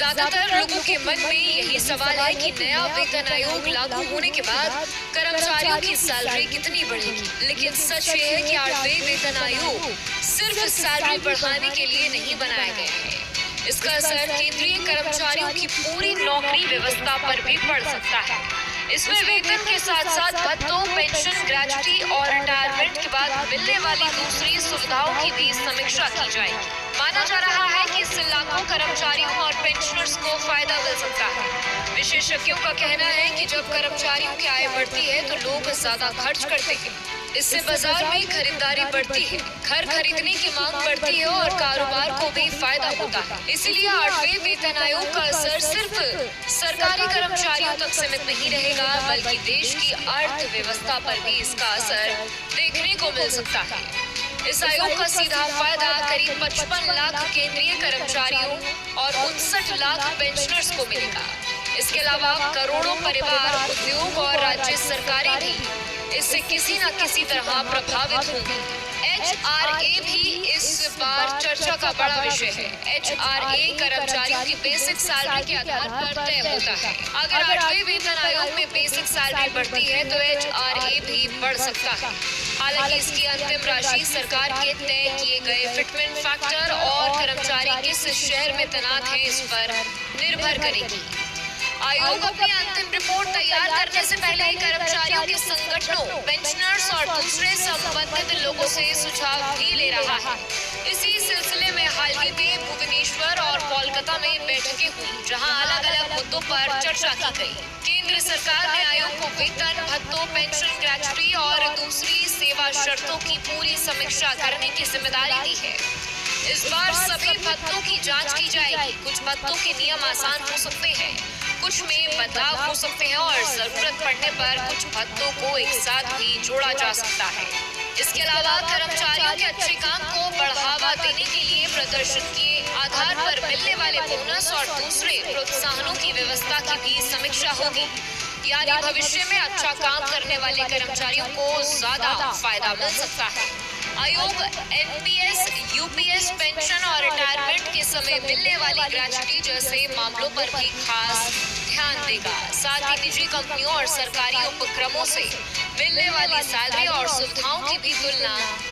ज्यादातर लोगों के मन में यही सवाल है कि नया वेतन आयोग लागू होने के बाद कर्मचारियों की सैलरी कितनी बढ़ेगी। लेकिन सच ये है कि 8वें वेतन आयोग सिर्फ सैलरी बढ़ाने के लिए नहीं बनाया गया है। इसका असर केंद्रीय कर्मचारियों की पूरी नौकरी व्यवस्था पर भी पड़ सकता है। इसमें वेतन के साथ साथ भत्तों, पेंशन, ग्रेजुटी और रिटायरमेंट के बाद मिलने वाली दूसरी सुविधाओं की भी समीक्षा की जाएगी। माना जा रहा है कि इससे लाखों कर्मचारियों और पेंशनर्स को फायदा मिल सकता है। विशेषज्ञों का कहना है कि जब कर्मचारियों की आय बढ़ती है तो लोग ज्यादा खर्च करते हैं। इससे बाजार में खरीदारी बढ़ती है, घर खरीदने की मांग बढ़ती है और कारोबार को भी फायदा होता है। इसलिए 8वें वेतन आयोग का असर सिर्फ सरकारी कर्मचारियों तक सीमित नहीं रहेगा, बल्कि देश की अर्थव्यवस्था पर भी इसका असर देखने को मिल सकता है। इस आयोग का सीधा फायदा करीब 55 लाख केंद्रीय कर्मचारियों और 59 लाख पेंशनर्स को मिलेगा। इसके अलावा करोड़ों परिवार, उद्योग और राज्य सरकारें भी इससे किसी न किसी तरह प्रभावित होंगी। HRA भी इस बार चर्चा का बड़ा विषय है। HRA कर्मचारियों की बेसिक सैलरी के आधार पर तय होता है। अगर 8वें वेतन आयोग में बेसिक सैलरी बढ़ती है तो HRA भी बढ़ सकता है। हालांकि इसकी अंतिम राशि सरकार के तय किए गए फिटमेंट फैक्टर और कर्मचारी किस शहर में तैनात है इस पर निर्भर करेगी। आयोग अपनी अंतिम रिपोर्ट तैयार करने से पहले कर्मचारियों के संगठनों, पेंशनर्स और दूसरे संबंधित लोगों से सुझाव भी ले रहा है। इसी सिलसिले में हाल ही में भुवनेश्वर और कोलकाता में बैठकें हुई, जहां अलग-अलग मुद्दों पर चर्चा की गई। केंद्र सरकार ने आयोग को वेतन, भत्तों, पेंशन, ग्रेजुटी और दूसरी सेवा शर्तों की पूरी समीक्षा करने की जिम्मेदारी दी है। इस बार सभी भत्तों की जांच की जाएगी। कुछ भत्तों के नियम आसान हो सकते हैं, कुछ में बदलाव हो सकते हैं और जरूरत पड़ने पर कुछ भत्तों को एक साथ भी जोड़ा जा सकता है। इसके अलावा कर्मचारियों के अच्छे काम को बढ़ावा देने के लिए प्रदर्शन के आधार पर मिलने वाले बोनस और दूसरे प्रोत्साहनों की व्यवस्था की भी समीक्षा होगी। यानी भविष्य में अच्छा काम करने वाले कर्मचारियों को ज्यादा फायदा मिल सकता है। आयोग NPS, UPS, पेंशन और रिटायरमेंट के समय मिलने वाली ग्रेजुटी जैसे मामलों पर भी खास ध्यान देगा। साथ ही निजी कंपनियों और सरकारी उपक्रमों से मिलने वाली सैलरी और सुविधाओं की भी तुलना